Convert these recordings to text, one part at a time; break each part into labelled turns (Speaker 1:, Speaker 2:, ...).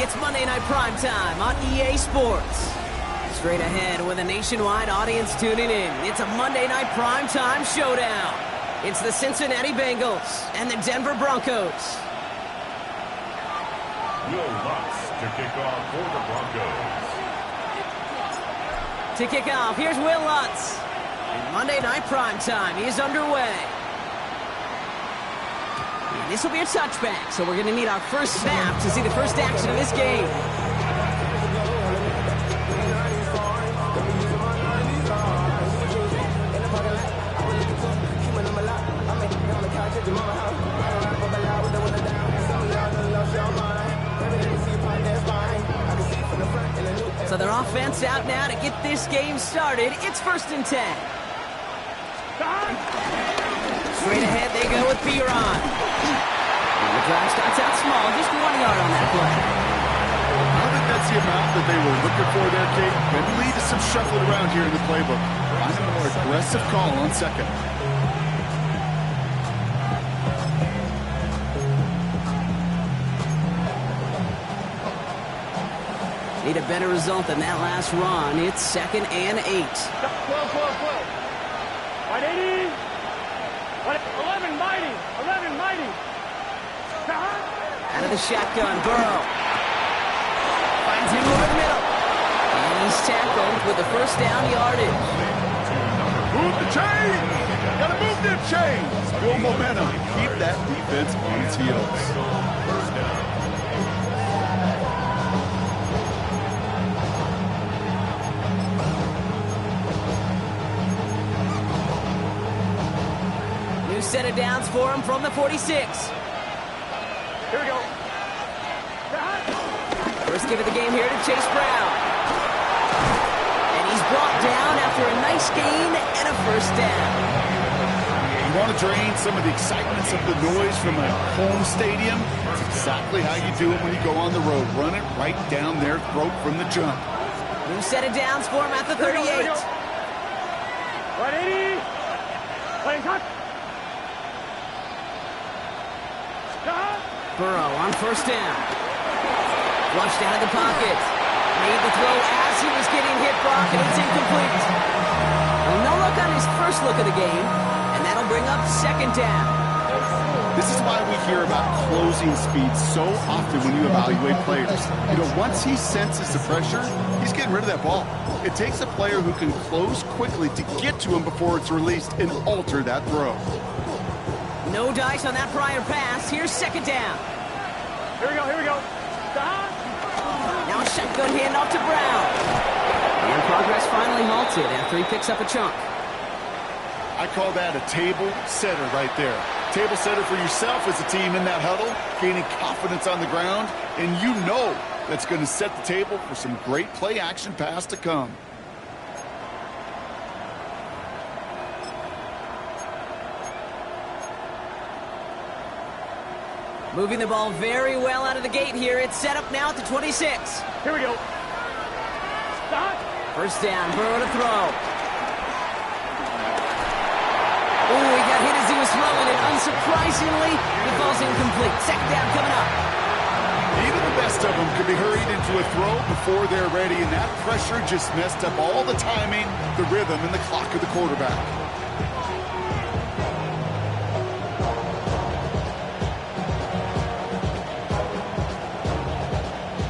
Speaker 1: It's Monday Night Primetime on EA Sports. Straight ahead with a nationwide audience tuning in. It's a Monday Night Primetime showdown. It's the Cincinnati Bengals and the Denver Broncos.
Speaker 2: Will Lutz to kick off for the Broncos.
Speaker 1: To kick off, here's Will Lutz. And Monday Night Primetime is underway. And this will be a touchback, so we're going to need our first snap to see the first action of this game. So their offense out now to get this game started. It's 1st and 10. Straight ahead they go with Whrock. The drive starts out small, just 1 yard on that play.
Speaker 3: I don't think that's the amount that they were looking for there, Kate. Maybe lead to some shuffling around here in the playbook. Find a more aggressive call on second.
Speaker 1: Need a better result than that last run. It's 2nd and 8.
Speaker 4: 12. 180. 11 mighty.
Speaker 1: Out of the shotgun, Burrow. Finds him over the middle. And he's tackled with the first down yardage.
Speaker 3: Move the chains! Gotta move them chains! Build momentum. Keep that defense on its heels.
Speaker 2: First down.
Speaker 1: New set of downs for him from the 46.
Speaker 4: Here we go.
Speaker 1: First give of the game here to Chase Brown. And he's brought down after a nice gain and a first down.
Speaker 3: You want to drain some of the excitement, some of the noise from a home stadium? That's exactly how you do it when you go on the road. Run it right down their throat from the jump.
Speaker 1: New set of downs for him at the 38.
Speaker 4: 180. Playing cut.
Speaker 1: Burrow on first down. Flushed out of the pocket. Made the throw as he was getting hit, Brock, and it's incomplete. Well, no look on his first look of the game, and that'll bring up 2nd down.
Speaker 3: This is why we hear about closing speed so often when you evaluate players. You know, once he senses the pressure, he's getting rid of that ball. It takes a player who can close quickly to get to him before it's released and alter that throw.
Speaker 1: No dice on that prior pass. Here's 2nd down.
Speaker 4: Here we go.
Speaker 1: Now a shotgun handoff to Brown. And progress finally halted after he picks up a chunk.
Speaker 3: I call that a table setter right there. Table setter for yourself as a team in that huddle, gaining confidence on the ground, and you know that's going to set the table for some great play action pass to come.
Speaker 1: Moving the ball very well out of the gate here. It's set up now at the 26.
Speaker 4: Here we go. Stop.
Speaker 1: First down, Burrow to throw. Ooh, he got hit as he was throwing it. Unsurprisingly, it falls incomplete. 2nd down coming up.
Speaker 3: Even the best of them could be hurried into a throw before they're ready, and that pressure just messed up all the timing, the rhythm, and the clock of the quarterback.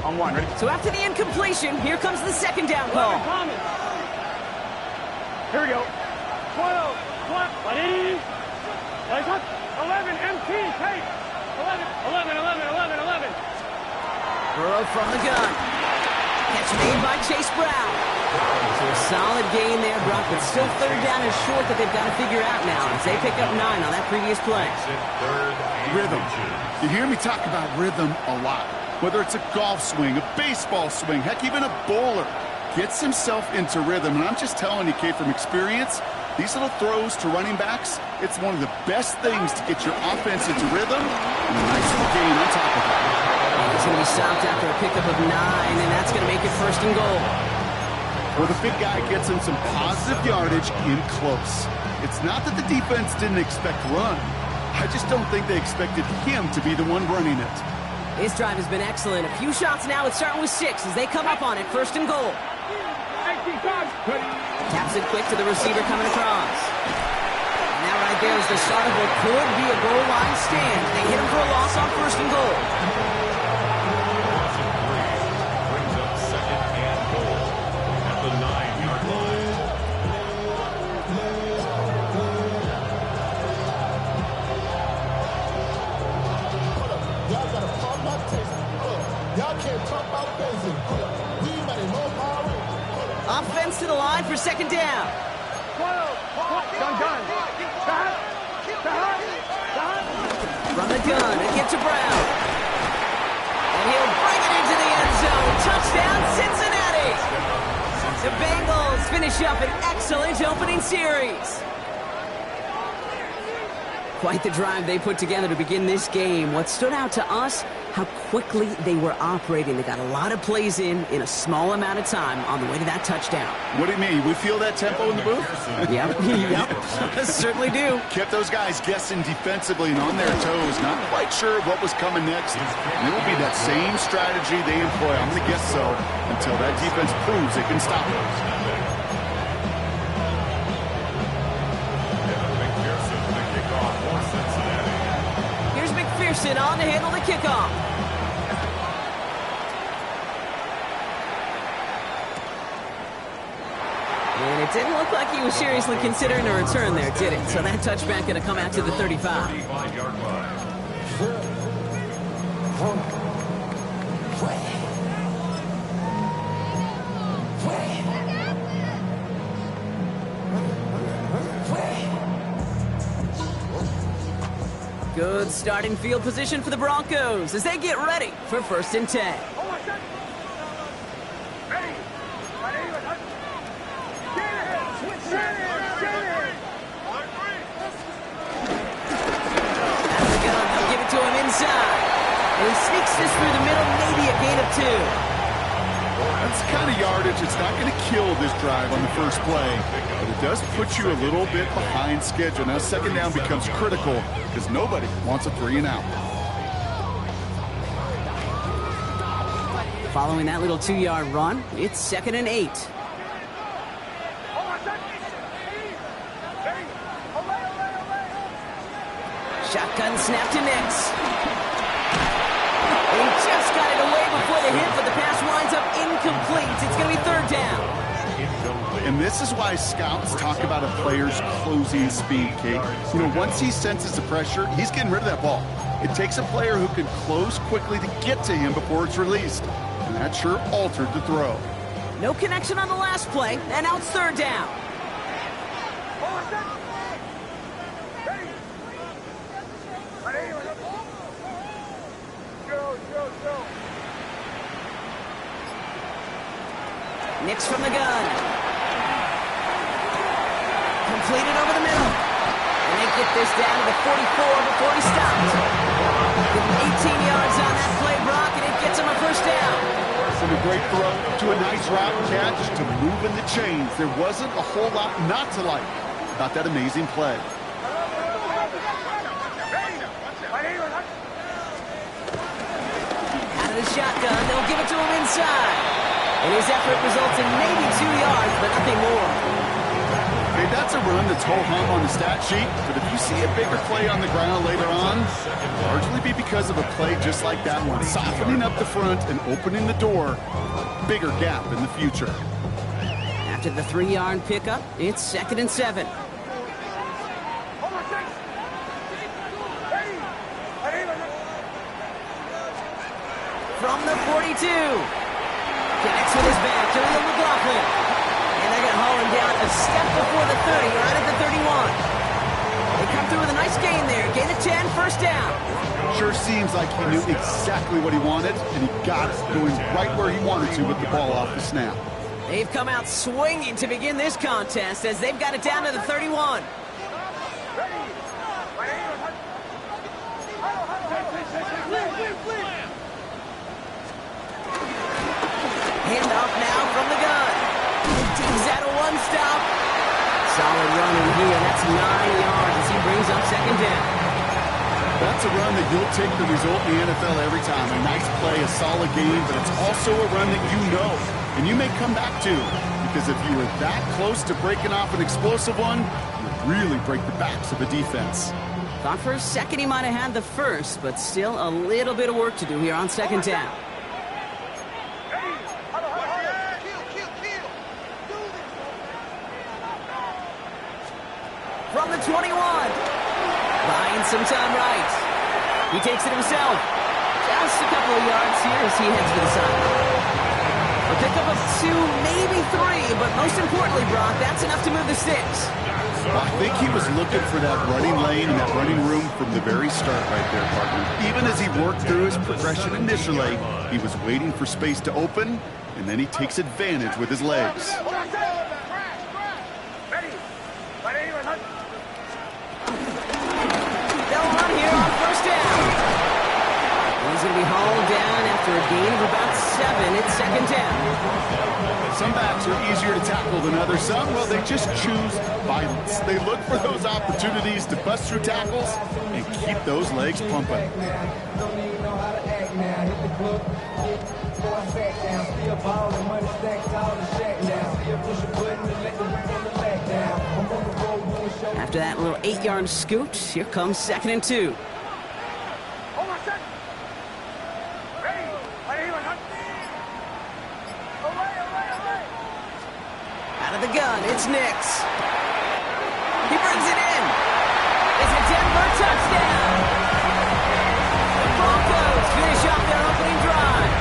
Speaker 4: On 1, ready?
Speaker 1: So after the incompletion, here comes the 2nd down call.
Speaker 4: Here we go. 12. 180. Play cut. 11. MT. Take. 11.
Speaker 1: Burrow from the gun. Catch made by Chase Brown. So a solid gain there, Brock, but still 3rd down is short that they've got to figure out now as they pick up 9 on that previous play.
Speaker 3: Rhythm. You hear me talk about rhythm a lot. Whether it's a golf swing, a baseball swing, heck, even a bowler gets himself into rhythm. And I'm just telling you, Kate, from experience, these little throws to running backs, it's one of the best things to get your offense into rhythm and a nice little gain on top of it.
Speaker 1: He's going to be stopped after a pickup of 9, and that's going to make it 1st and goal.
Speaker 3: Well, the big guy gets him some positive yardage in close. It's not that the defense didn't expect run. I just don't think they expected him to be the one running it.
Speaker 1: His drive has been excellent. A few shots now. It's starting with 6 as they come up on it. First and goal. Taps it quick to the receiver coming across. And that right there is the start of what could be a goal line stand. They hit him for a loss on first and goal.
Speaker 2: Brings up second and goal at the 9-yard line.
Speaker 5: Y'all gotta pump my taste. Y'all can't talk about basic. We mighty low power.
Speaker 1: Offense to the line for second down. From the gun, it gets to Brown. And he'll bring it into the end zone. Touchdown, Cincinnati! The Bengals finish up an excellent opening series. Quite the drive they put together to begin this game. What stood out to us, how quickly they were operating. They got a lot of plays in a small amount of time on the way to that touchdown.
Speaker 3: What do you mean? We feel that tempo in the booth?
Speaker 1: Yep, certainly do.
Speaker 3: Kept those guys guessing defensively and on their toes, not quite sure what was coming next. And it will be that same strategy they employ, I'm going to guess so, until that defense proves they can stop it.
Speaker 1: Here's McPherson on to handle the kickoff. And it didn't look like he was seriously considering a return there, did it? So that touchback going to come out to the 35.
Speaker 2: 35-yard line.
Speaker 1: Good starting field position for the Broncos as they get ready for first and 10. To him inside. And he sneaks this through the middle, maybe a gain of 2.
Speaker 3: That's the kind of yardage. It's not going to kill this drive on the first play, but it does put you a little bit behind schedule. Now second down becomes critical because nobody wants a 3-and-out.
Speaker 1: Following that little 2-yard run, it's second and 8. Shotgun snap to Nix. He just got it away before the hit, but the pass winds up incomplete. It's going to be third down.
Speaker 3: And this is why scouts talk about a player's closing speed, Kate. You know, once he senses the pressure, he's getting rid of that ball. It takes a player who can close quickly to get to him before it's released. And that sure altered the throw.
Speaker 1: No connection on the last play, and now it's third down. Nix from the gun. Completed over the middle. And they get this down to the 44 before he stopped. Give him 18 yards on that play, Brock, and it gets him a first down.
Speaker 3: From a great throw to a nice route catch to move in the chains. There wasn't a whole lot not to like about that amazing play.
Speaker 1: Out of the shotgun, they'll give it to him inside. And his effort results in maybe 2 yards, but nothing more.
Speaker 3: Okay, that's a run that's ho-hum on the stat sheet, but if you see a bigger play on the ground later on, it'll largely be because of a play just like that one, softening up the front and opening the door for a bigger gap in the future.
Speaker 1: After the 3-yard pickup, it's second and 7. From the 42. Connects with his back to Will McLaughlin. And they're going to haul him down a step before the 30, right at the 31. They come through with a nice gain there. Gain of 10, first down.
Speaker 3: Sure seems like he knew exactly what he wanted, and he got it, going right where he wanted to with the ball off the snap.
Speaker 1: They've come out swinging to begin this contest as they've got it down to the 31. Handoff now from the gun. Teams at a one-stop. Solid run in here. That's 9 yards as he brings up second down.
Speaker 3: That's a run that you'll take the result in the NFL every time. A nice play, a solid game, but it's also a run that you know and you may come back to. Because if you were that close to breaking off an explosive one, you really break the backs of a defense.
Speaker 1: Thought for a second he might have had the first, but still a little bit of work to do here on second down. From the 21. Buying some time right. He takes it himself. Just a couple of yards here as he heads for the side. A pickup of 2, maybe 3, but most importantly, Brock, that's enough to move the sticks.
Speaker 3: Well, I think he was looking for that running lane and that running room from the very start right there, partner. Even as he worked through his progression initially, he was waiting for space to open, and then he takes advantage with his legs.
Speaker 1: They'll run here on first down. He's going to be hauled down after a gain of about 7. It's second down.
Speaker 3: Some backs are easier to tackle than others. Some, well, they just choose violence. They look for those opportunities to bust through tackles and keep those legs pumping.
Speaker 1: After that little 8-yard scoot, here comes 2nd and 2. Out of the gun, it's Nix. He brings it in. It's a Denver touchdown. The Broncos finish off their opening drive.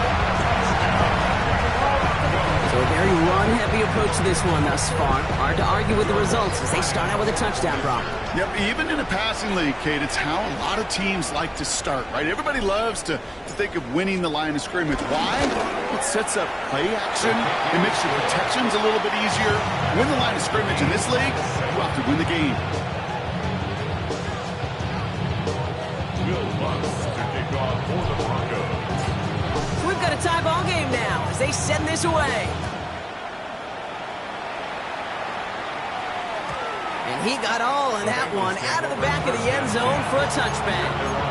Speaker 1: So a very run-heavy approach to this one thus far. Hard to argue with the results as they start out with a touchdown, Brock.
Speaker 3: Yep, even in a passing league, Kate, it's how a lot of teams like to start, right? Everybody loves to think of winning the line of scrimmage. Why? It sets up play action. It makes your protections a little bit easier. Win the line of scrimmage in this league, you have to win the game.
Speaker 2: Will Lutz to kick off for the Broncos.
Speaker 1: So we've got a tie ball game now as they send this away. And he got all of that one out of the back of the end zone for a touchback.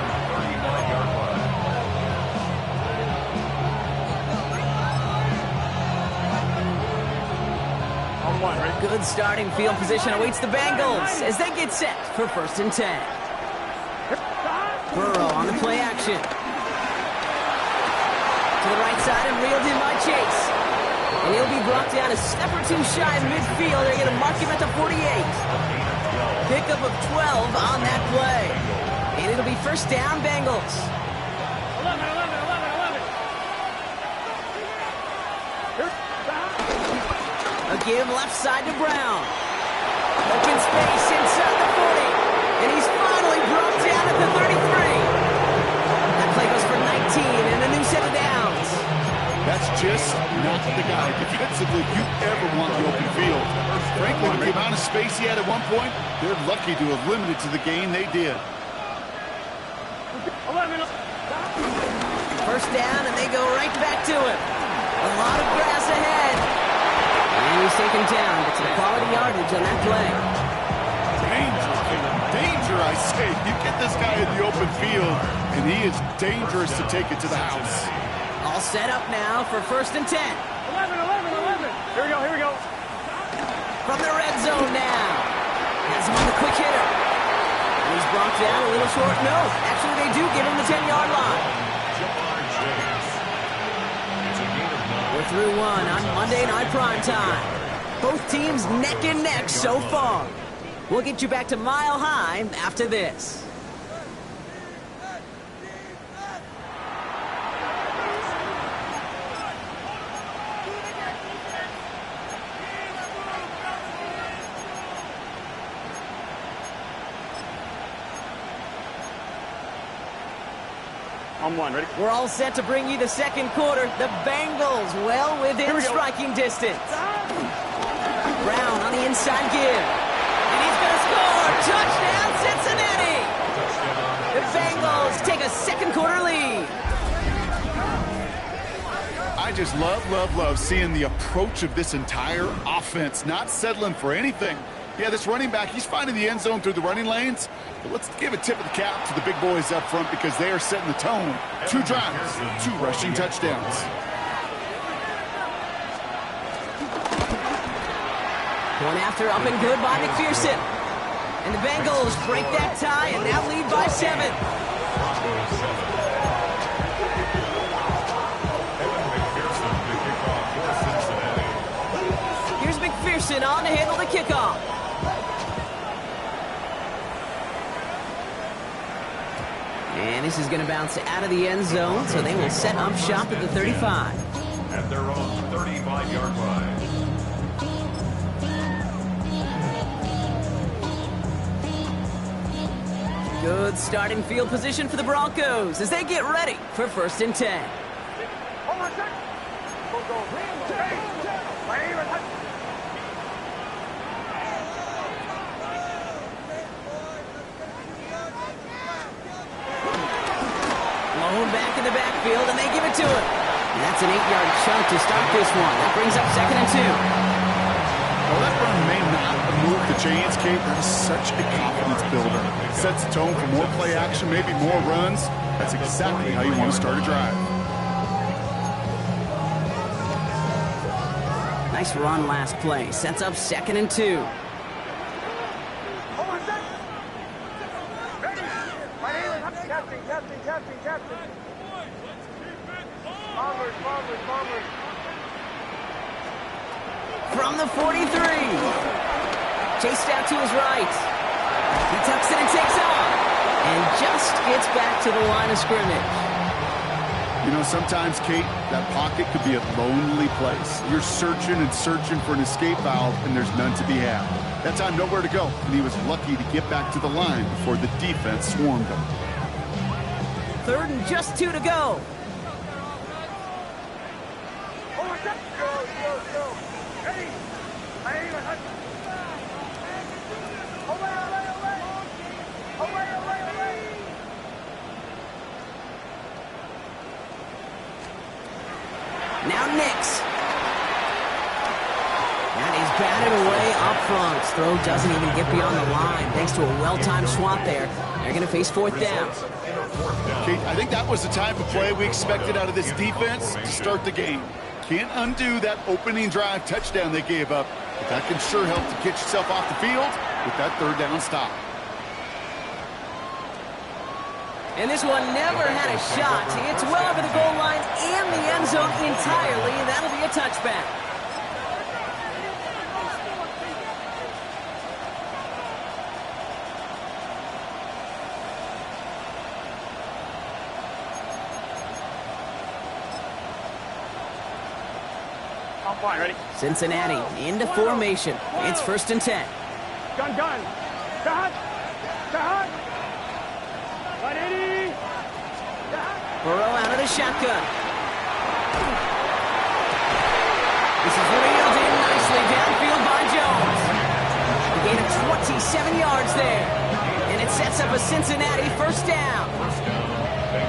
Speaker 1: Good starting field position awaits the Bengals as they get set for 1st and 10. Burrow on the play action. To the right side and reeled in by Chase. And he'll be brought down a step or 2 shy of midfield. They're going to mark him at the 48. Pickup of 12 on that play. And it'll be 1st down, Bengals.
Speaker 4: 11.
Speaker 1: A give left side to Brown. Open space inside the 40. And he's finally brought down at the 33. That play goes for 19 and a new set of downs.
Speaker 3: That's just not the guy defensively you ever want the open field. Frankly, with the amount of space he had at one point, they're lucky to have limited to the gain they did.
Speaker 1: 1st down, and they go right back to it. A lot of grass ahead. And he's taken down, but some quality yardage on that play.
Speaker 3: Danger, I say. You get this guy in the open field, and he is dangerous to take it to the house.
Speaker 1: All set up now for 1st and 10.
Speaker 4: 11. Here we go.
Speaker 1: From the red zone now. Has him on the quick hitter. And he's brought down a little short. No, actually they do give him the 10-yard line. We're through one on Monday Night Primetime. Both teams neck and neck so far. We'll get you back to Mile High after this.
Speaker 4: On 1, ready?
Speaker 1: We're all set to bring you the 2nd quarter. The Bengals well within striking distance. Brown on the inside give. And he's going to score. Touchdown, Cincinnati. The Bengals take a 2nd quarter lead.
Speaker 3: I just love seeing the approach of this entire offense, not settling for anything Yeah, this running back, he's finding the end zone through the running lanes. But let's give a tip of the cap to the big boys up front because they are setting the tone. 2 drives, 2 rushing touchdowns.
Speaker 1: Going after, up and good by McPherson. And the Bengals break that tie and now lead by 7. Here's McPherson on to handle the kickoff. And this is going to bounce out of the end zone, so they will set up shop at the 35.
Speaker 2: At their own 35-yard line.
Speaker 1: Good starting field position for the Broncos as they get ready for 1st and 10. Blown back in the backfield, and they give it to him. And that's an 8-yard chunk to start this one. That brings up 2nd and 2.
Speaker 3: Well, that run may not have moved the chains, Kate. That is such a confidence builder. Sets the tone for more play action, maybe more runs. That's exactly how you want to start a drive.
Speaker 1: Nice run last play. Sets up 2nd and 2. From the 43. Chased out to his right. He tucks it and takes off. And just gets back to the line of scrimmage.
Speaker 3: You know, sometimes, Kate, that pocket could be a lonely place. You're searching and searching for an escape valve, and there's none to be had. That time, nowhere to go, and he was lucky to get back to the line before the defense swarmed him.
Speaker 1: 3rd and just 2 to go. Now Nix. And he's batted away up front. Throw doesn't even get beyond the line thanks to a well-timed swat there. They're going to face 4th down.
Speaker 3: Kate, I think that was the type of play we expected out of this defense to start the game. Can't undo that opening drive touchdown they gave up, but that can sure help to get yourself off the field with that 3rd down stop.
Speaker 1: And this one never had a shot. It's well over the goal line and the end zone entirely, and that'll be a touchback.
Speaker 4: I'm fine, ready?
Speaker 1: Cincinnati into formation. It's 1st and 10.
Speaker 4: Gun. Cut.
Speaker 1: Burrow out of the shotgun. This is reeled in nicely downfield by Jones. A gain of 27 yards there. And it sets up a Cincinnati 1st down.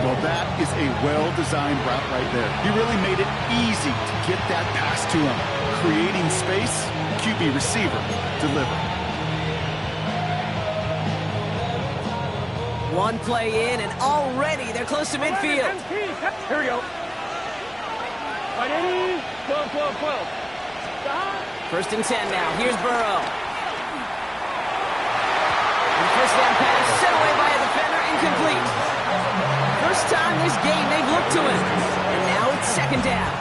Speaker 3: Well, that is a well-designed route right there. He really made it easy to get that pass to him. Creating space, QB receiver, deliver.
Speaker 1: One play in, and already they're close to midfield.
Speaker 4: Here we go. 12.
Speaker 1: 1st and 10 now. Here's Burrow. And 1st down pass set away by a defender, incomplete. First time this game they've looked to him. And now it's 2nd down.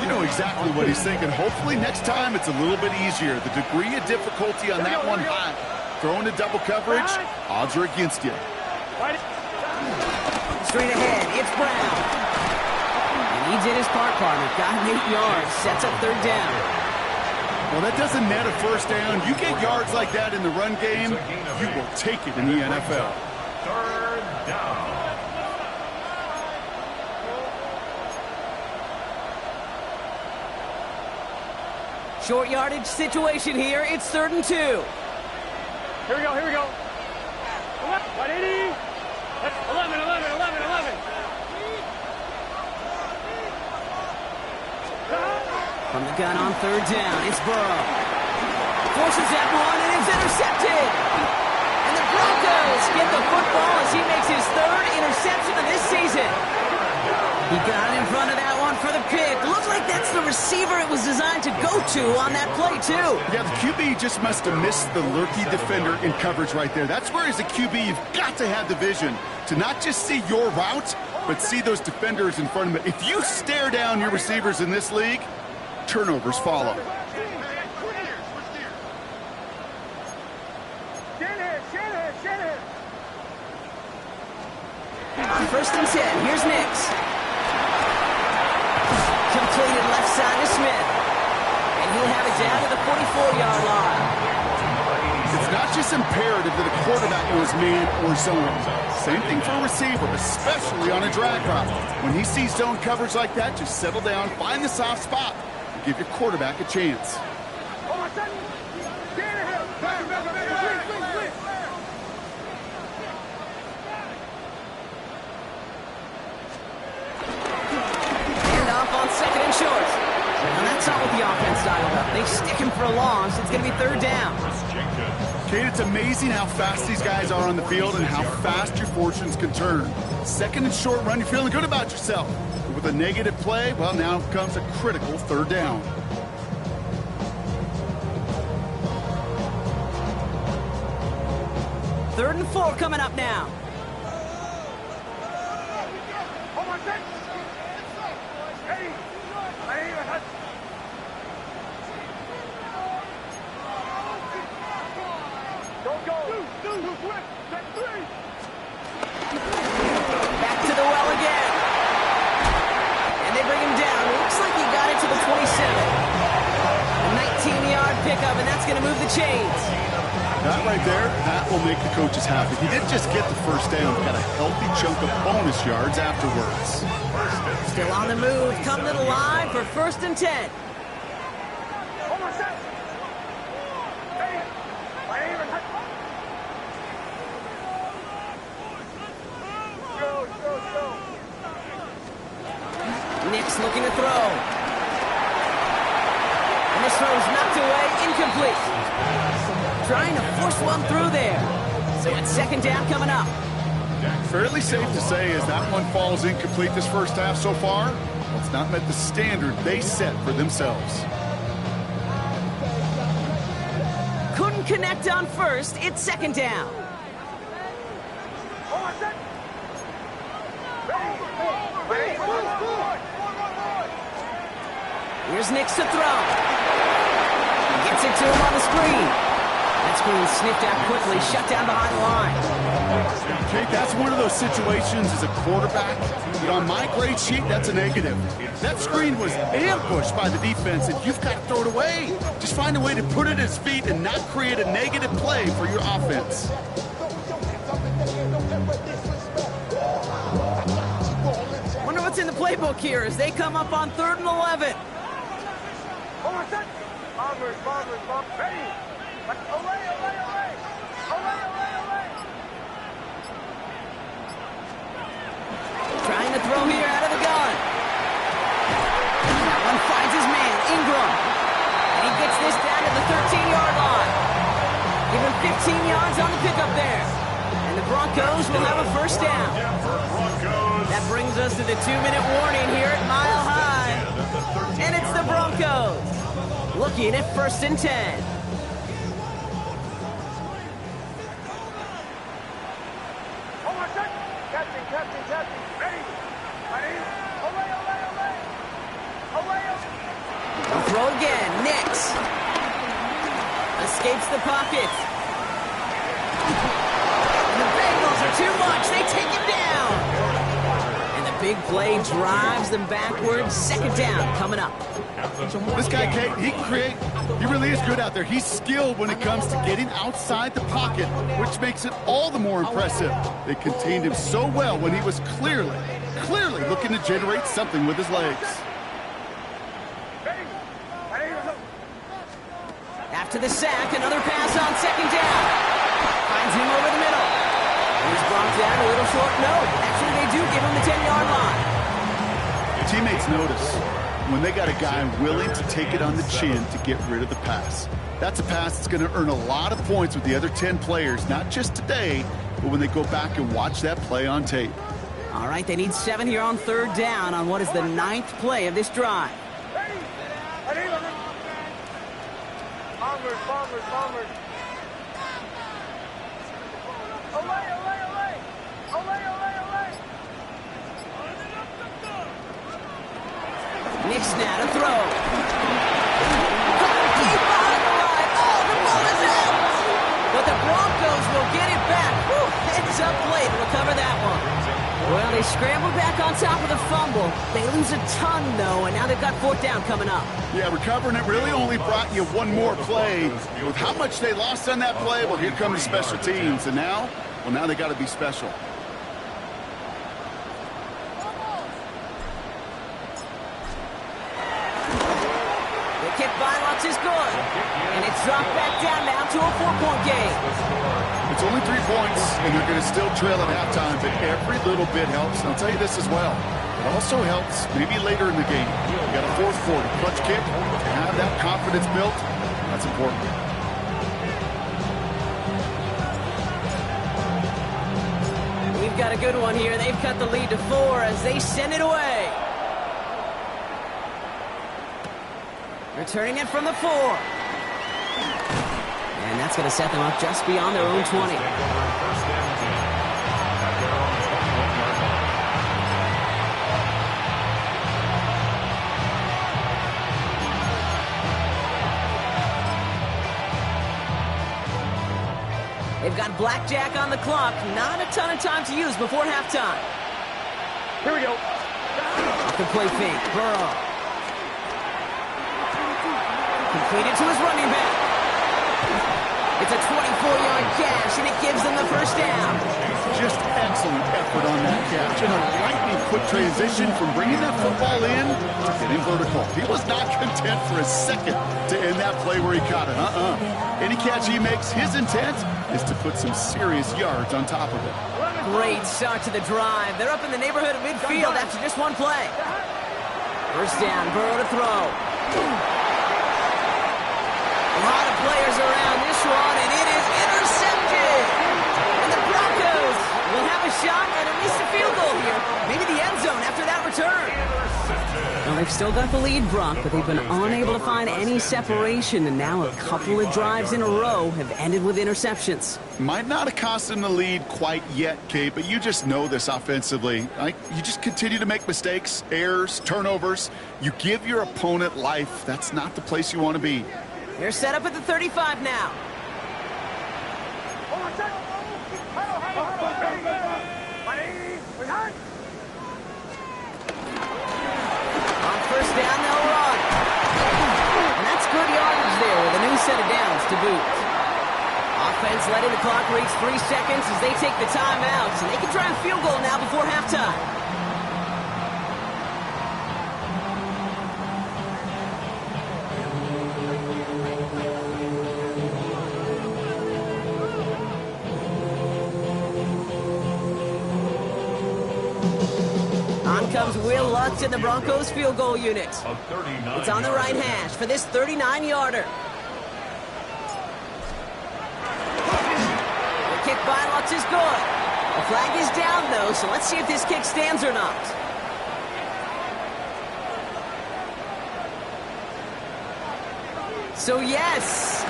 Speaker 3: You know exactly what he's thinking. Hopefully next time it's a little bit easier. The degree of difficulty on that one high. Throwing to double coverage, odds are against you.
Speaker 1: Straight ahead, it's Brown. And he did his part, partner. Got him 8 yards. Sets up 3rd down.
Speaker 3: Well, that doesn't net a 1st down. You get yards like that in the run game, you will take it in the NFL.
Speaker 2: 3rd down.
Speaker 1: Short yardage situation here. It's 3rd and 2.
Speaker 4: Here we go. 180. 11.
Speaker 1: From the gun on 3rd down, it's Burrow. Forces that one, and it's intercepted. And the Broncos get the football as he makes his third interception of this season. He got in front of that one for the pick. Looks like that's the receiver it was designed to go to on that play, too.
Speaker 3: Yeah, the QB just must have missed the lurky defender in coverage right there. That's where, as a QB, you've got to have the vision to not just see your route, but see those defenders in front of it. If you stare down your receivers in this league, turnovers follow.
Speaker 1: First and 10. Here's Nix. Completed left side to Smith. And he'll have it down to the 44-yard line.
Speaker 3: It's not just imperative that a quarterback knows man or zone. Same thing for a receiver, especially on a drag route. When he sees zone coverage like that, just settle down, find the soft spot, and give your quarterback a chance.
Speaker 1: On second and short. And that's not what the offense dialed up. They stick him for a loss. It's going to be third down.
Speaker 3: Kate, it's amazing how fast these guys are on the field and how fast your fortunes can turn. Second and short run, you're feeling good about yourself. But with a negative play, well, now comes a critical third down.
Speaker 1: Third and 4 coming up now. Back to the well again. And they bring him down. Looks like he got it to the 27. A 19-yard pickup, and that's going to move the chains.
Speaker 3: That right there, that will make the coaches happy. He didn't just get the first down, he got a healthy chunk of bonus yards afterwards.
Speaker 1: Still on the move, coming to the line for first and 10. Nix looking to throw. And this throw's knocked away, incomplete. Trying to force one through there. So it's second down coming up.
Speaker 3: Fairly safe to say as that one falls incomplete this first half so far, well, it's not met the standard they set for themselves.
Speaker 1: Couldn't connect on first. It's second down. Here's Nix to throw. Gets it to him on the screen. That screen sniffed out quickly, shut down behind the line.
Speaker 3: Kate, that's one of those situations as a quarterback that on my grade sheet, that's a negative. That screen was ambushed by the defense, and you've got to throw it away. Just find a way to put it at his feet and not create a negative play for your offense.
Speaker 1: Wonder what's in the playbook here as they come up on 3rd and 11. Trying to throw here out of the gun. That one finds his man, Ingram. And he gets this down to the 13-yard line. Give him 15 yards on the pickup there. And the Broncos will have a first down. That brings us to the 2-minute warning here at Mile High. And it's the Broncos looking at 1st and 10. They'll throw again. Nix escapes the pocket. And the Bengals are too much. They take him down. And the big play drives them backwards. Second down coming up.
Speaker 3: This guy, Kate, he really is good out there. He's skilled when it comes to getting outside the pocket, which makes it all the more impressive. They contained him so well when he was clearly looking to generate something with his legs.
Speaker 1: After the sack, another pass on second down. Finds him over the middle. He's brought down a little short. No, actually they do give him the 10-yard line.
Speaker 3: Teammates notice. when they got a guy willing to take it on the chin to get rid of the pass. That's a pass that's going to earn a lot of points with the other 10 players, not just today, but when they go back and watch that play on tape.
Speaker 1: All right, they need 7 here on 3rd down on what is the 9th play of this drive.
Speaker 4: Bombers.
Speaker 1: Nick's now to throw. Deep on the line. Oh, the ball is out. But the Broncos will get it back. Whew, heads up play to recover that one. Well, they scrambled back on top of the fumble. They lose a ton, though, and now they've got 4th down coming up.
Speaker 3: Yeah, recovering it really only brought you one more play. With how much they lost on that play, well, here come the special teams. And now, well, now they got to be special.
Speaker 1: Kick by Lutz is good. And it's dropped back down now to a 4-point game.
Speaker 3: It's only 3 points, and they're going to still trail at halftime, but every little bit helps. And I'll tell you this as well. It also helps maybe later in the game. You got a 4th quarter clutch kick. To have that confidence built, that's important.
Speaker 1: We've got a good one here. They've cut the lead to 4 as they send it away. Returning it from the 4. And that's going to set them up just beyond their own 20. They've got blackjack on the clock. Not a ton of time to use before halftime.
Speaker 4: Here we go.
Speaker 1: Off the play fake. Burrow. Completed to his running back. It's a 24-yard catch, and it gives them the 1st down.
Speaker 3: Just excellent effort on that catch. And a lightning-quick transition from bringing that football in to getting vertical. He was not content for a second to end that play where he caught it. Any catch he makes, his intent is to put some serious yards on top of it.
Speaker 1: Great start to the drive. They're up in the neighborhood of midfield after just 1 play. 1st down, Burrow to throw. A lot of players around this one, and it is intercepted. And the Broncos will have a shot at least a field goal here. Maybe the end zone after that return. Well, they've still got the lead, Brock, but they've been unable to find any separation, and now a couple of drives in a row have ended with interceptions.
Speaker 3: Might not have cost them the lead quite yet, Kate, but you just know this offensively. You just continue to make mistakes, errors, turnovers. You give your opponent life. That's not the place you want to be.
Speaker 1: They're set up at the 35 now. On 1st down, they'll run. And that's good yardage there with a new set of downs to boot. Offense letting the clock reach 3 seconds as they take the timeouts. And they can try a field goal now before halftime. Comes Will Lutz in the Broncos field goal unit. It's on the right hash for this 39-yarder. The kick by Lutz is good. The flag is down, though, so let's see if this kick stands or not. So yes,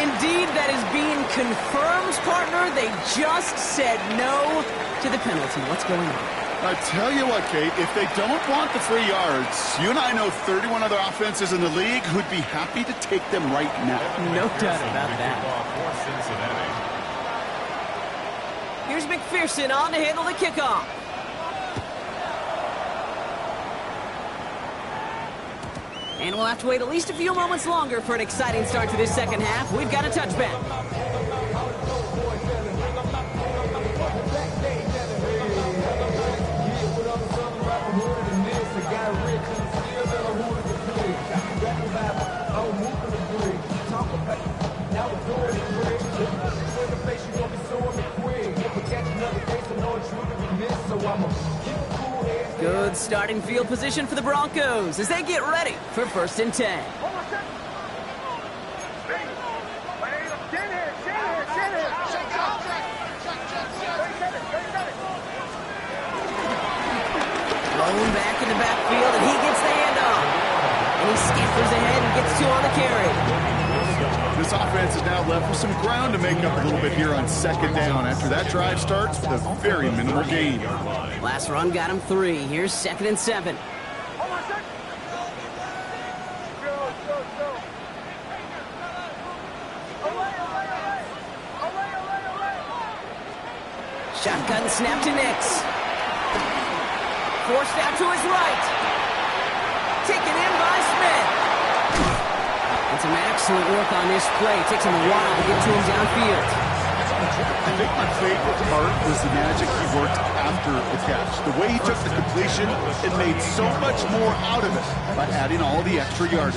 Speaker 1: indeed, that is being confirmed, partner. They just said no to the penalty. What's going on?
Speaker 3: I tell you what, Kate, if they don't want the 3 yards, you and I know 31 other offenses in the league who'd be happy to take them right now.
Speaker 1: No doubt about that. Here's McPherson on to handle the kickoff. And we'll have to wait at least a few moments longer for an exciting start to this 2nd half. We've got a touchback. Good starting field position for the Broncos as they get ready for 1st and 10. Rolling back in the backfield, and he gets the handoff. And he scampers ahead and gets 2 on the carry.
Speaker 3: This offense is now left with some ground to make up a little bit here on 2nd down after that drive starts with a very minimal gain.
Speaker 1: Last run got him 3. Here's 2nd and 7. Shotgun snap to Nix. Forced out to his right. Taken in by Smith. And some excellent work on this play. Takes him a while to get to him downfield.
Speaker 3: I think my favorite part was the magic he worked after the catch. The way he took the completion and made so much more out of it by adding all the extra yardage.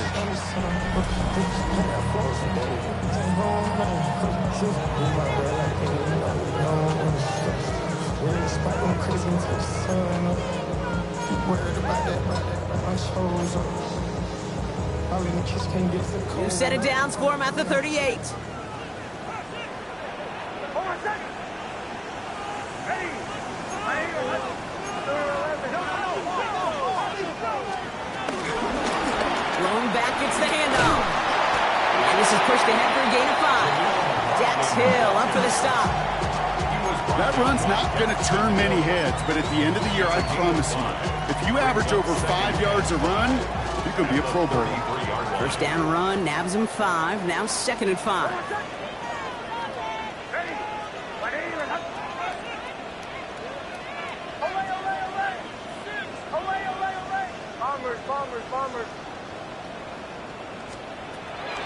Speaker 1: New set of downs for him at the 38. Thrown back, gets the handoff. And this is pushed ahead for a gain of 5. Dax Hill up for the stop.
Speaker 3: That run's not going to turn many heads, but at the end of the year, I promise you, if you average over 5 yards a run, you're going to be a Pro Bowler.
Speaker 1: 1st down run, nabs him 5. Now 2nd and 5.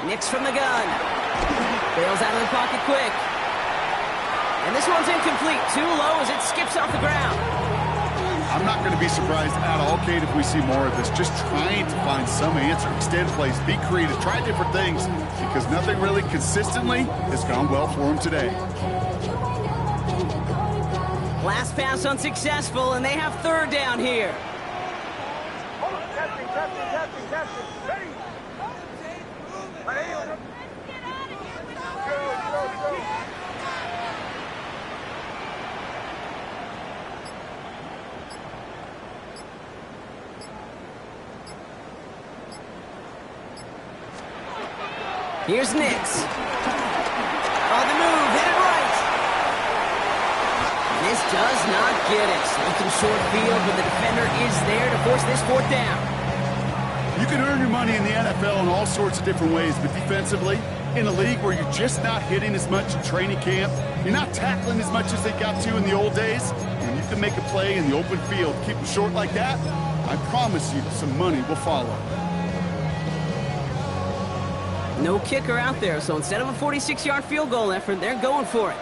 Speaker 1: Nix from the gun. Bails out of the pocket quick. And this one's incomplete. Too low as it skips off the ground.
Speaker 3: I'm not going to be surprised at all, Kate, if we see more of this. Just trying to find some answer. Extend plays, be creative, try different things. Because nothing really consistently has gone well for him today.
Speaker 1: Last pass unsuccessful, and they have 3rd down here. Here's Nix. On the move, hit it right. This does not get it. Looking short field, but the defender is there to force this 4th down.
Speaker 3: You can earn your money in the NFL in all sorts of different ways, but defensively, in a league where you're just not hitting as much in training camp, you're not tackling as much as they got to in the old days, and you can make a play in the open field, keep them short like that, I promise you some money will follow.
Speaker 1: No kicker out there, so instead of a 46-yard field goal effort, they're going for it.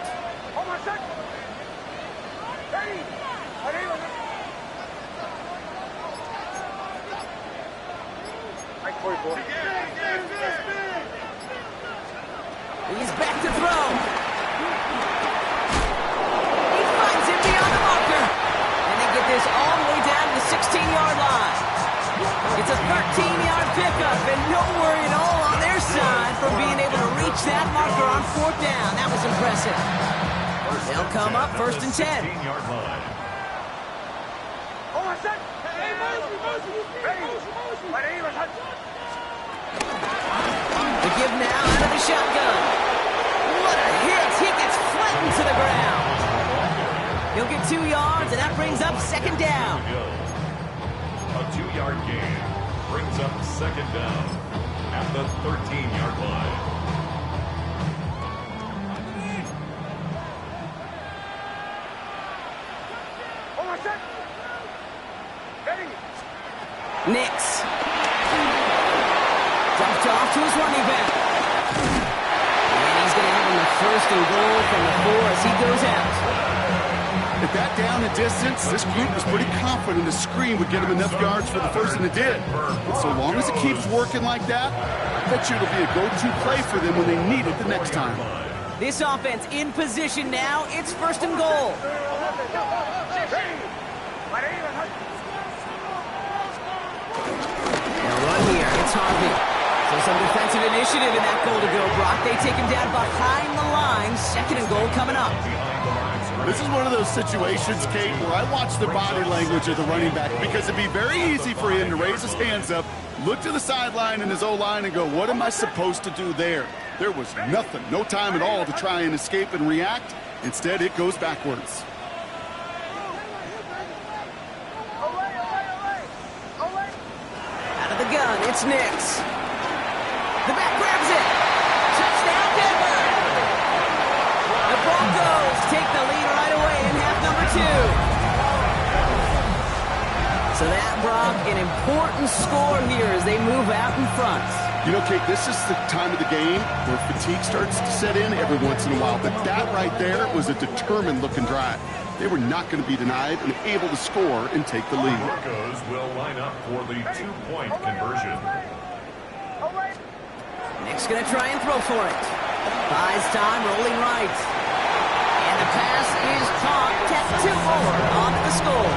Speaker 1: He's back to throw. He finds him beyond the marker. And they get this all the way down to the 16-yard line. It's a 13-yard pickup, and no worry at all on their side for being able to reach that marker on 4th down. That was impressive. They'll come up 1st and 10. The give now out of the shotgun. What a hit. He gets flattened to the ground. He'll get 2 yards, and that brings up 2nd down.
Speaker 2: A 2-yard gain brings up 2nd down at the 13-yard line.
Speaker 1: Nix. Dumped off to his running back. And he's going to have him the 1st and goal from the 4 as he goes out.
Speaker 3: At that down and distance, this group was pretty confident the screen would get him enough yards for the 1st, and it did. And so long as it keeps working like that, I bet you it'll be a go-to play for them when they need it the next time.
Speaker 1: This offense in position now. It's 1st and goal. Harvey. So some defensive initiative in that goal to go, Brock. They take him down behind the line. 2nd and goal coming up.
Speaker 3: This is one of those situations, Kate, where I watch the body language of the running back because it'd be very easy for him to raise his hands up, look to the sideline in his O-line and go, what am I supposed to do there? There was nothing, no time at all to try and escape and react. Instead, it goes backwards.
Speaker 1: Out of the gun, it's Nix. The back grabs it. Touchdown, Denver. The Broncos take the lead right away in half number 2. So that, Brock, an important score here as they move out in front.
Speaker 3: You know, Kate, this is the time of the game where fatigue starts to set in every once in a while. But that right there was a determined-looking drive. They were not going to be denied and able to score and take the lead.
Speaker 2: Broncos will line up for the 2-point conversion.
Speaker 1: Nick's going to try and throw for it. Buys time, rolling right. And the pass is caught. Kept 2 more onto the score.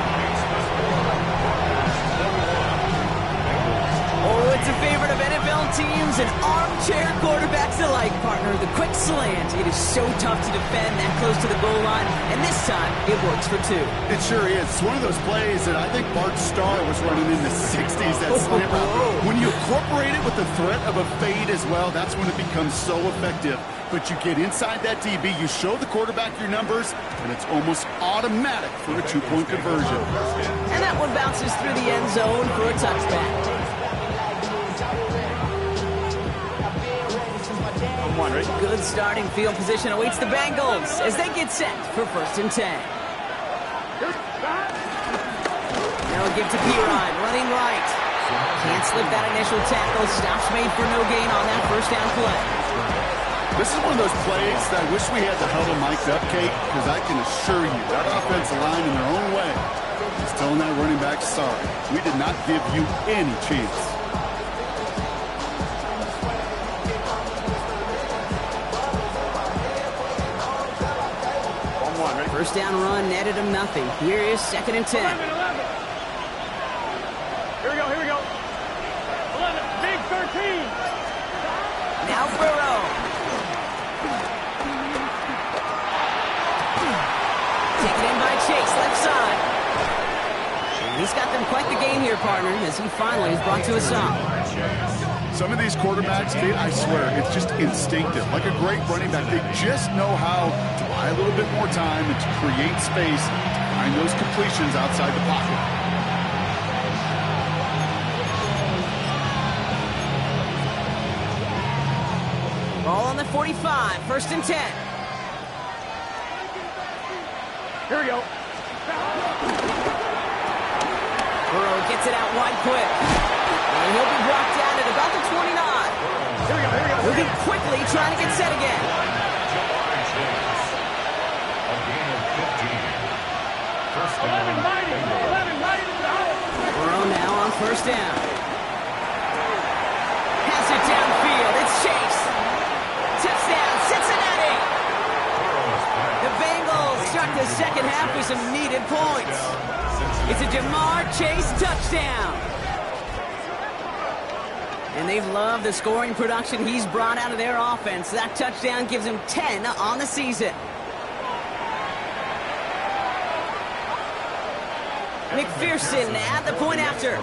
Speaker 1: Oh, it's a favorite of NFL teams and armchair quarterbacks alike, partner. The quick slant. It is so tough to defend that close to the goal line, and this time it works for 2.
Speaker 3: It sure is. It's one of those plays that I think Bart Starr was running in the 60s, that slant route. When you incorporate it with the threat of a fade as well, that's when it becomes so effective. But you get inside that DB, you show the quarterback your numbers, and it's almost automatic for a 2-point conversion.
Speaker 1: And that one bounces through the end zone for a touchback. Good starting field position awaits the Bengals as they get set for 1st and 10. Now a give to Pirine, running right. Can't slip that initial tackle. Stops made for no gain on that 1st down play.
Speaker 3: This is one of those plays that I wish we had the huddle mic'd up, Kate, because I can assure you that offensive line in their own way is telling that running back, sorry, we did not give you any chance.
Speaker 1: First down run netted him nothing. Here is 2nd and 10.
Speaker 4: 11. Here we go. 11. Big 13.
Speaker 1: Now Burrow. Taken in by Chase, left side. And he's got them quite the game here, partner, as he finally is brought to a stop.
Speaker 3: Some of these quarterbacks, Kate, I swear, it's just instinctive. Like a great running back, they just know how to buy a little bit more time and to create space to find those completions outside the pocket.
Speaker 1: Ball on the 45, 1st and 10.
Speaker 4: Here we go.
Speaker 1: Burrow gets it out wide quick. And he'll be brought down at about the 29.
Speaker 4: Here we go.
Speaker 1: Moving quickly, trying to get set again.
Speaker 2: A gain of 15.
Speaker 4: 11 mighty.
Speaker 1: Burrow now on 1st down. Pass it downfield. It's Chase. Touchdown, Cincinnati. The Bengals start the 2nd half with some needed points. It's a Jamar Chase touchdown. And they've loved the scoring production he's brought out of their offense. That touchdown gives him 10 on the season. McPherson at the point after.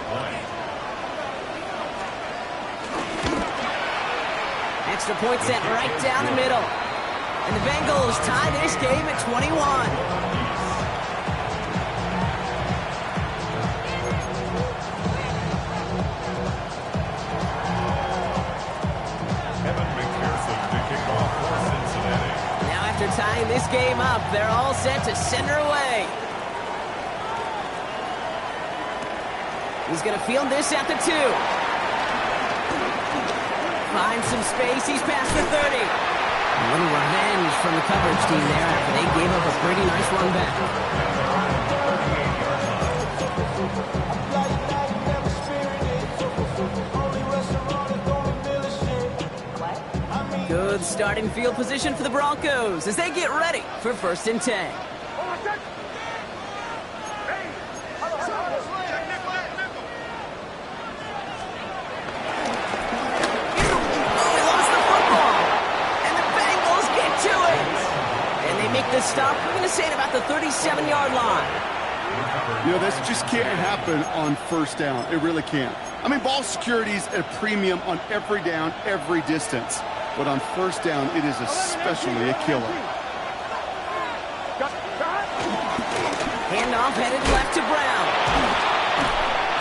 Speaker 1: Extra point sent right down the middle. And the Bengals tie this game at 21. Tying this game up, they're all set to send her away. He's going to field this at the 2. Finds some space, he's past the 30. A little revenge from the coverage team there after they gave up a pretty nice run back. Good starting field position for the Broncos as they get ready for 1st and 10. stop. We're going to say it about the 37-yard line.
Speaker 3: You know, this just can't happen on first down. It really can't. I mean, ball security's at a premium on every down, every distance. But on first down, it is especially a killer.
Speaker 1: Handoff headed left to Brown.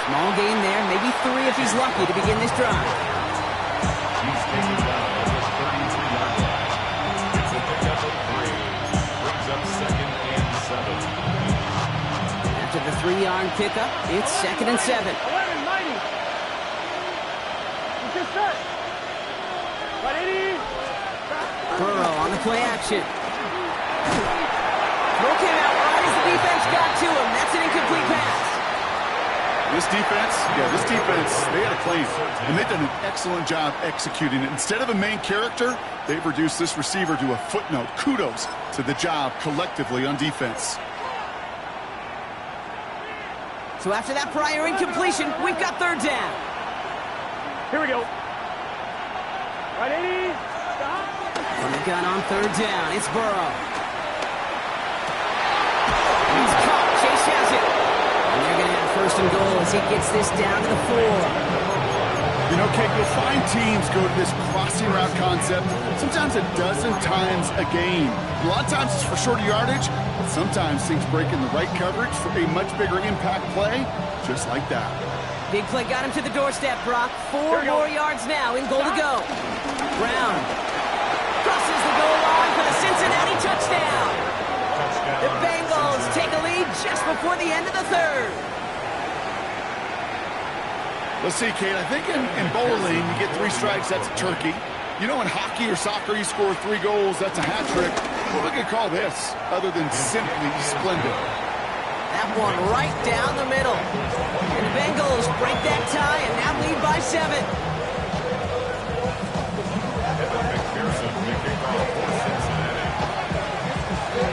Speaker 1: Small gain there, maybe 3 if he's lucky to begin this drive.
Speaker 2: He's taken down at his 33-yard line. It's a pickup of 3. Brings up 2nd and 7.
Speaker 1: After the 3-yard pickup, it's 2nd and 7.
Speaker 4: 11, mighty. You just set. 180.
Speaker 1: Burrow on the play action. Throw came out right as the defense got to him. That's an incomplete pass.
Speaker 3: This defense, they had a claim, and they've done an excellent job executing it. Instead of a main character, they've reduced this receiver to a footnote. Kudos to the job collectively on defense.
Speaker 1: So after that prior incompletion, we've got 3rd down.
Speaker 4: Here we go. 180.
Speaker 1: From the gun on 3rd down, it's Burrow. He's caught. Chase has it. And they're going to have 1st and goal as he gets this down to the 4.
Speaker 3: You know, Kate, you'll find teams go to this crossing route concept sometimes a dozen times a game. A lot of times it's for shorter yardage, but sometimes things break in the right coverage for a much bigger impact play, just like that.
Speaker 1: Big play got him to the doorstep, Brock. 4 more yards now in goal to go. Brown crosses the goal line for the Cincinnati touchdown. The Bengals take a lead just before the end of the 3rd.
Speaker 3: Let's see, Kate, I think in bowling, you get 3 strikes, that's a turkey. You know, in hockey or soccer, you score 3 goals, that's a hat trick. What we could call this, other than simply splendid?
Speaker 1: That one right down the middle. And the Bengals break that tie and now lead by 7.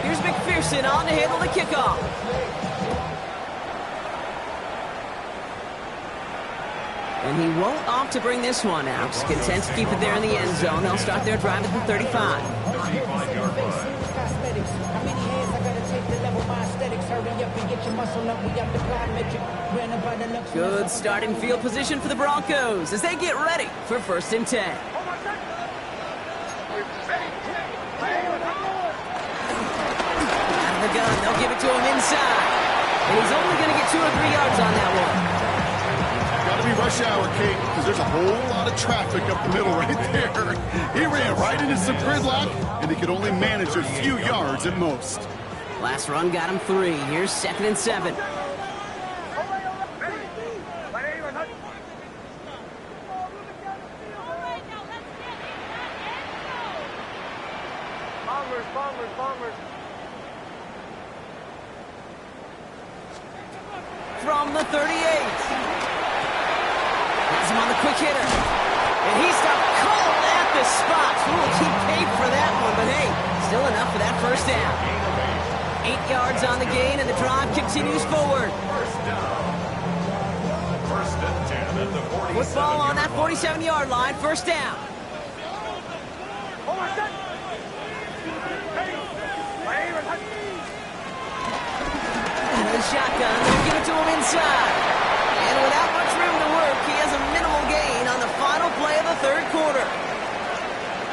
Speaker 1: Here's McPherson on to handle the kickoff. And he won't opt to bring this one out. Just content to keep it there in the end zone. They'll start their drive at the 35.
Speaker 2: 55-yard line.
Speaker 1: Good starting field position for the Broncos as they get ready for 1st and 10. Out of the gun, they'll give it to him inside. And he's only going to get 2 or 3 yards on that one.
Speaker 3: Got to be rush hour, Kate, because there's a whole lot of traffic up the middle right there. He ran right into some gridlock, and he could only manage a few yards at most.
Speaker 1: Last run got him 3. Here's 2nd and 7.
Speaker 4: Bombers.
Speaker 1: From the 38. Has him on the quick hitter. And he stopped cold at the spot. Ooh, he paid for that one, but hey, still enough for that 1st down. 8 yards on the gain, and the drive continues forward.
Speaker 2: 1st down. 1st and 10 at the 47.
Speaker 1: Football on that 47-yard line, 1st down. Out of the shotgun, they'll give it to him inside. And without much room to work, he has a minimal gain on the final play of the 3rd quarter.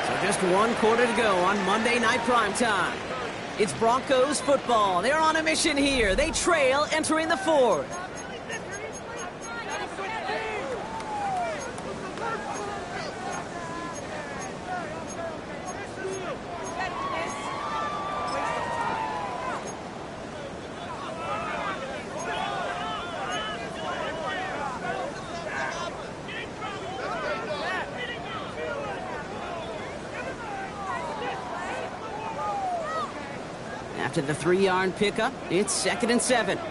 Speaker 1: So just 1 quarter to go on Monday Night Primetime. It's Broncos football. They're on a mission here. They trail entering the 4th. After the 3-yard pickup, it's 2nd and 7. To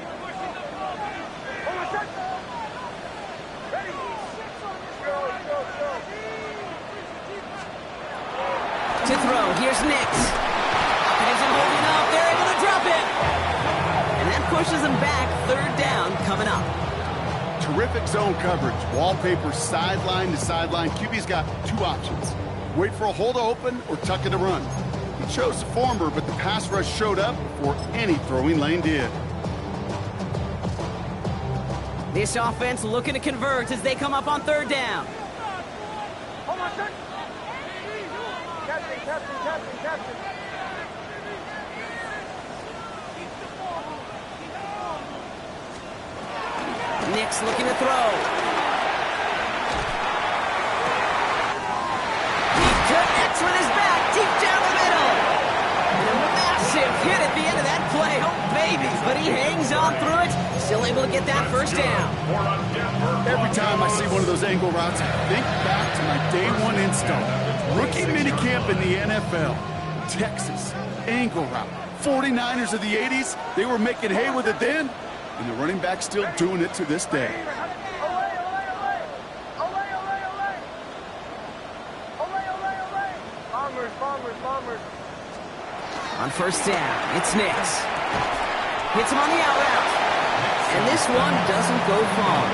Speaker 1: throw, here's Nix. It isn't holding up, they're able to drop it. And that pushes them back, 3rd down coming up.
Speaker 3: Terrific zone coverage. Wallpaper sideline to sideline. QB's got 2 options. Wait for a hole to open or tuck it to run. He chose the former, but the pass rush showed up before any throwing lane did.
Speaker 1: This offense looking to convert as they come up on third down.
Speaker 4: Captain.
Speaker 1: Nick's looking to throw. He connects with his back deep down the middle. And a massive hit at the end of that play. Oh, baby. But he hangs on through it. Still able to get that first down.
Speaker 3: Every time I see one of those angle routes, I think back to my day one install. Rookie minicamp in the NFL. Texas, angle route. 49ers of the 80s, they were making hay with it then, and the running back's still doing it to this day.
Speaker 4: Bombers.
Speaker 1: On first down, it's Nix. Hits him on the out route. And this one doesn't go far.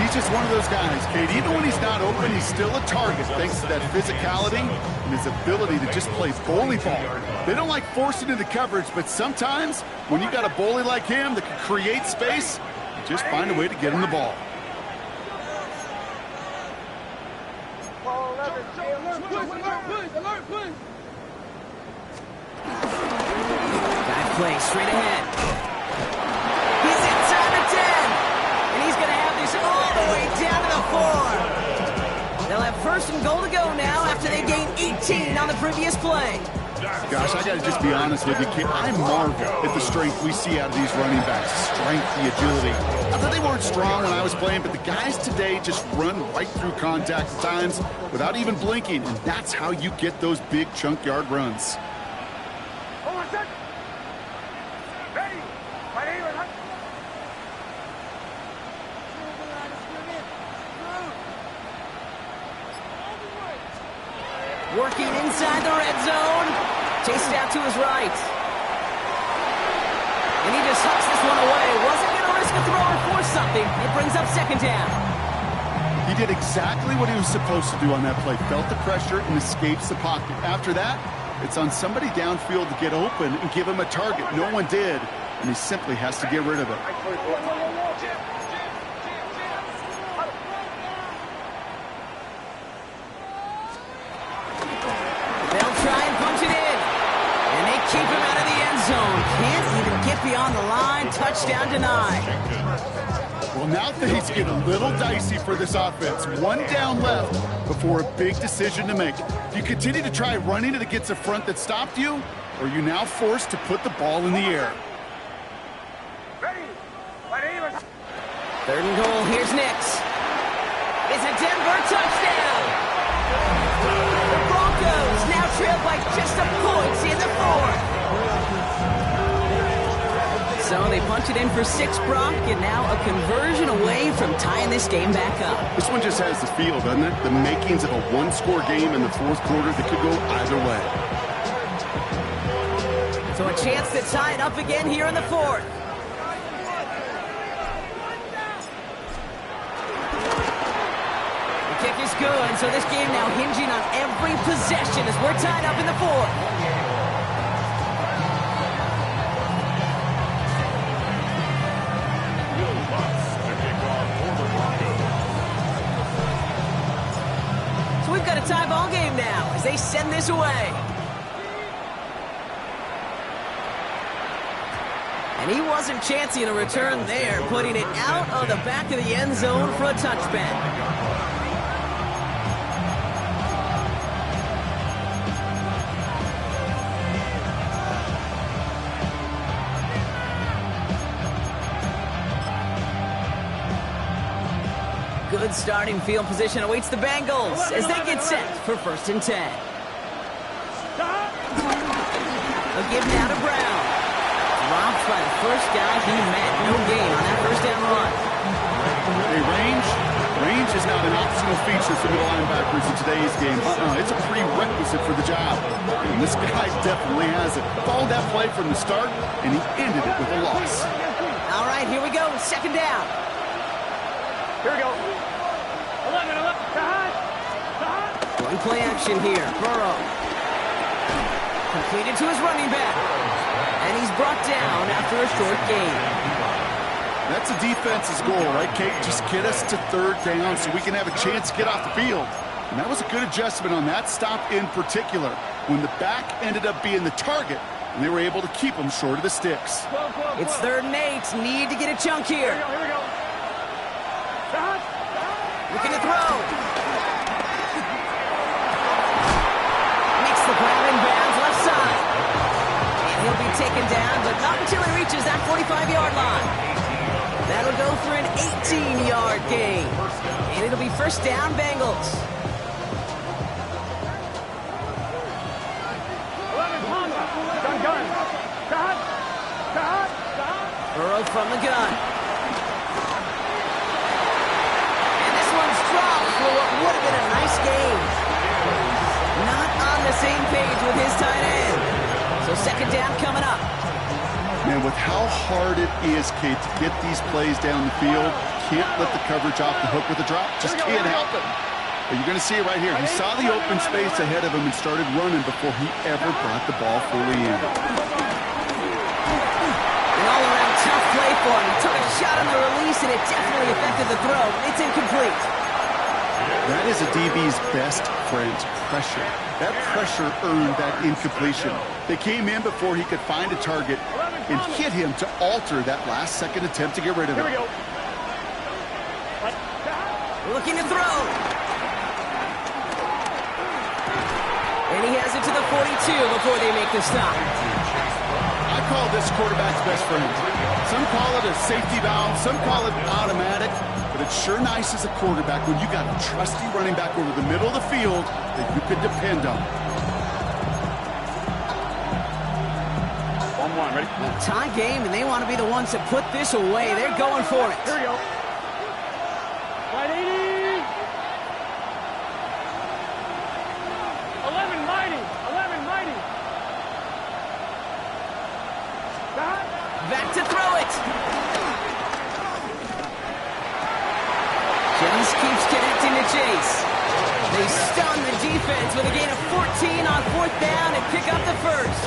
Speaker 3: He's just one of those guys, Kate. Even when he's not open, he's still a target thanks to that physicality and his ability to just play bully ball. They don't like forcing into coverage, but sometimes when you got a bully like him that can create space, you just find a way to get him the ball.
Speaker 1: Dive play straight ahead. He's inside the 10. And he's going to have this all the way down to the 4. They'll have first and goal to go now after they gained 18 on the previous play.
Speaker 3: Gosh, I got to just be honest with you, kid. I marvel at the strength we see out of these running backs. Strength, the agility. I thought they weren't strong when I was playing, but the guys today just run right through contact at times without even blinking, and that's how you get those big chunk yard runs.
Speaker 1: Working inside the red zone. Chased out to his right. And he just hucks this one away. Wasn't going to risk a throw or force something. It brings up second down.
Speaker 3: He did exactly what he was supposed to do on that play. Felt the pressure and escapes the pocket. After that, it's on somebody downfield to get open and give him a target. No one did, and he simply has to get rid of it.
Speaker 1: Keep him out of the end zone. Can't even get beyond the line. Touchdown denied.
Speaker 3: Well, now things get a little dicey for this offense. One down left before a big decision to make. Do you continue to try running it against a front that stopped you, or are you now forced to put the ball in the air?
Speaker 1: Third and goal. Here's Nix. It's a Denver touchdown. The Broncos now trail by just a point in the 4th. So they punch it in for 6, Brock, and now a conversion away from tying this game back up.
Speaker 3: This one just has the feel, doesn't it? The makings of a one-score game in the 4th quarter that could go either way.
Speaker 1: So a chance to tie it up again here in the 4th. The kick is good, so this game now hinging on every possession as we're tied up in the 4th. So we've got a tie ball game now as they send this away. And he wasn't chancing a return there, putting it out of the back of the end zone for a touchback. Good starting field position awaits the Bengals as they get set for 1st and 10. A give now to Brown. Dropped by the first guy he met. No gain on that first down run.
Speaker 3: Hey, range is not an optional feature for middle linebackers in today's game. It's a prerequisite for the job. And this guy definitely has it. Followed that play from the start, and he ended it with a loss.
Speaker 1: All right, here we go. 2nd down.
Speaker 4: Here we go. 11.
Speaker 1: One play action here. Burrow. Completed to his running back. And he's brought down after a short gain.
Speaker 3: That's the defense's goal, right, Kate? Just get us to third down so we can have a chance to get off the field. And that was a good adjustment on that stop in particular, when the back ended up being the target, and they were able to keep him short of the sticks.
Speaker 1: It's 3rd and 8. Need to get a chunk here.
Speaker 4: Here we go. Stop.
Speaker 1: Looking to throw. Makes the grab in bounds left side. And he'll be taken down, but not until he reaches that 45-yard line. That'll go for an 18-yard gain. And it'll be first down, Bengals.
Speaker 4: 11, gun. Stop.
Speaker 1: Burrow from the gun. And this one's dropped for what would have been a nice game. Not on the same page with his tight end. So second down coming up.
Speaker 3: Man, with how hard it is, Kate, to get these plays down the field, can't let the coverage off the hook with a drop. Just can't help it. But you're going to see it right here. He saw the open space ahead of him and started running before he ever brought the ball fully in.
Speaker 1: An all-around tough play for him. He took a shot on the release, and it definitely affected the throw. It's incomplete.
Speaker 3: That is a DB's best friend, pressure. That pressure earned that incompletion. They came in before he could find a target and hit him to alter that last-second attempt to get rid of it.
Speaker 4: Here we go.
Speaker 1: Looking to throw. And he has it to the 42 before they make the stop.
Speaker 3: I call this quarterback's best friend. Some call it a safety valve, some call it automatic, but it's sure nice as a quarterback when you got a trusty running back over the middle of the field that you can depend on.
Speaker 4: 1-1, ready?
Speaker 1: A tie game, and they want to be the ones that put this away. They're going for it.
Speaker 4: Here we go. Right 80. 11 mighty. Stop.
Speaker 1: Back to throw it. Jennings keeps connecting to Chase. They stun the defense with a gain of 14 on 4th down and pick up the first.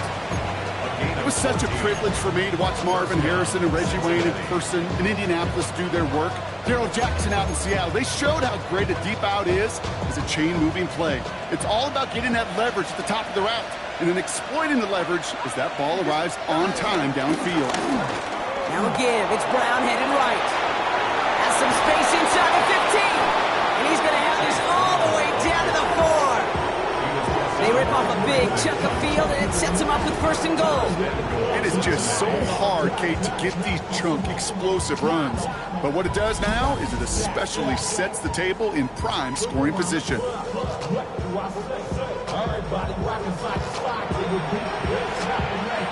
Speaker 3: It was such a privilege for me to watch Marvin Harrison and Reggie Wayne in person in Indianapolis do their work. Darrell Jackson out in Seattle. They showed how great a deep out is as a chain-moving play. It's all about getting that leverage at the top of the route and then exploiting the leverage as that ball arrives on time downfield.
Speaker 1: Now a give. It's Brown headed right. Has some space inside the 15. And he's going to have this all the way down to the 4. They rip off a big chunk of field, and it sets them up with 1st and goal.
Speaker 3: It is just so hard, Kate, to get these chunk, explosive runs. But what it does now is it especially sets the table in prime scoring position.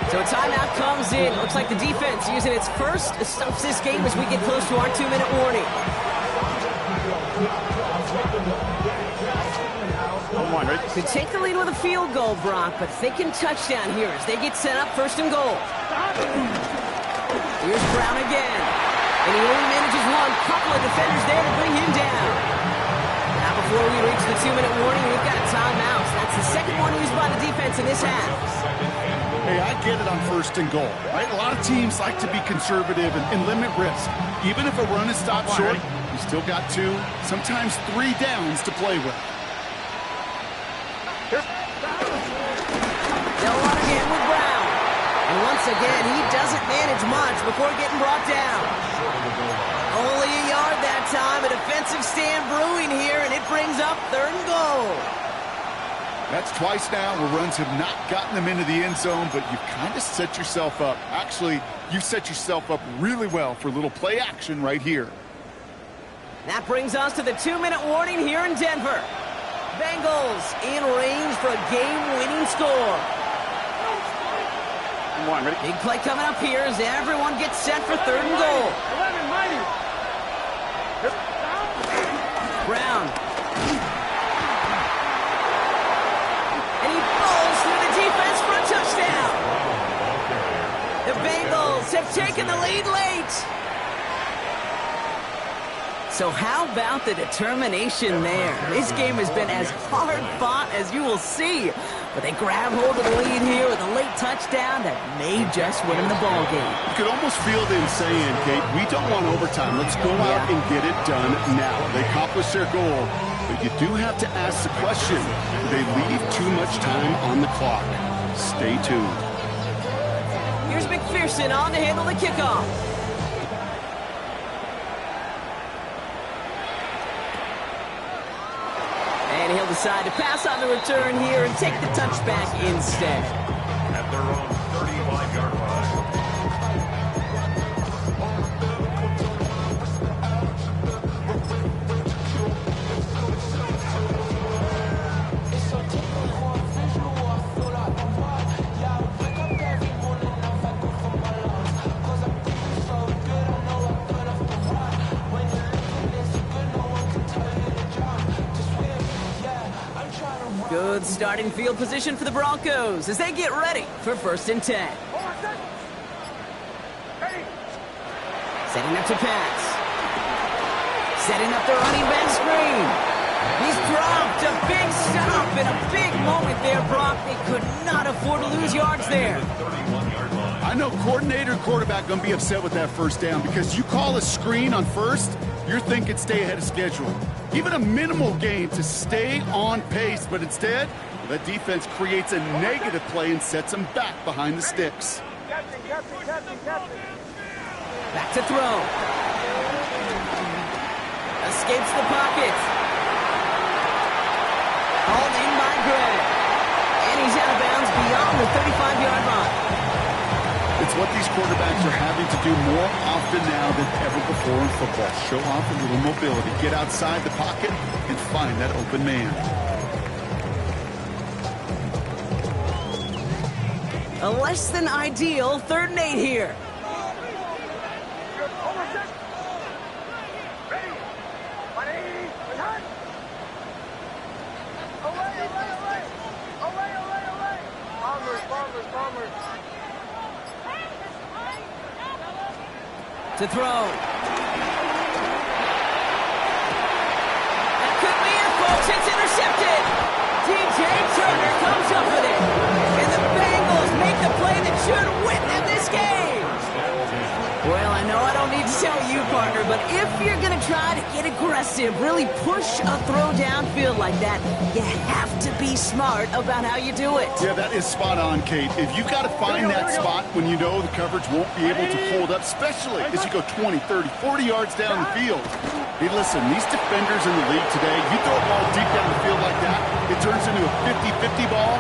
Speaker 1: So a timeout comes in. Looks like the defense using its first stops this game as we get close to our 2-minute warning.
Speaker 4: 1-1, ready?
Speaker 1: Could take the lead with a field goal, Brock, but thinking touchdown here as they get set up 1st and goal. Here's Brown again. And he only manages one. Couple of defenders there to bring him down. Now before we reach the 2-minute warning, we've got a timeout. That's the second one used by the defense in this half.
Speaker 3: Hey, I get it on 1st and goal, right? A lot of teams like to be conservative and limit risk. Even if a run is stopped short, you still got 2, sometimes 3 downs to play with.
Speaker 1: They'll run again with Brown. And once again, he doesn't manage much before getting brought down. Only a yard that time. A defensive stand brewing here, and it brings up 3rd and goal.
Speaker 3: That's twice now where runs have not gotten them into the end zone, but you've kind of set yourself up. Actually, you set yourself up really well for a little play action right here.
Speaker 1: That brings us to the 2-minute warning here in Denver. Bengals in range for a game-winning score.
Speaker 4: 1-1, ready?
Speaker 1: Big play coming up here as everyone gets set for 3rd and goal.
Speaker 4: 11 mighty.
Speaker 1: Brown. And he falls through the defense for a touchdown. The Bengals have taken the lead late. So how about the determination there? This game has been as hard-fought as you will see. But they grab hold of the lead here with a late touchdown that may just win them the ball game.
Speaker 3: You could almost feel them saying, Kate, we don't want overtime. Let's go out and get it done now. They accomplished their goal, but you do have to ask the question, do they leave too much time on the clock? Stay tuned.
Speaker 1: Here's McPherson on to handle the kickoff. And he'll decide to pass on the return here and take the touchback instead.
Speaker 2: At their own 35-yard line.
Speaker 1: Good starting field position for the Broncos as they get ready for 1st and 10. Setting up to pass. Setting up the running back screen. He's dropped a big stop and a big moment there, Brock. They could not afford to lose yards there.
Speaker 3: I know coordinator and quarterback going to be upset with that first down because you call a screen on first, you're thinking stay ahead of schedule. Even a minimal gain to stay on pace, but instead, the defense creates a negative play and sets them back behind the sticks.
Speaker 1: Back to throw. Escapes the pocket. Hauled in by Gregg. And he's out of bounds beyond the 35-yard line.
Speaker 3: It's what these quarterbacks are having to do more often now than ever before in football. Show off a little mobility. Get outside the pocket and find that open man.
Speaker 1: A less than ideal 3rd and 8 here. To throw. That could be it, folks. It's intercepted. DJ Turner comes up with it. And the Bengals make the play that should win them this game. Well, I know I don't need to tell you, partner, but if you're going to try to get aggressive, really push a throw downfield like that, you have to be smart about how you do it.
Speaker 3: Yeah, that is spot on, Kate. If you've got to find that spot when you know the coverage won't be able to hold up, especially as you go 20, 30, 40 yards down the field. Hey, listen, these defenders in the league today, you throw a ball deep down the field like that, it turns into a 50-50 ball.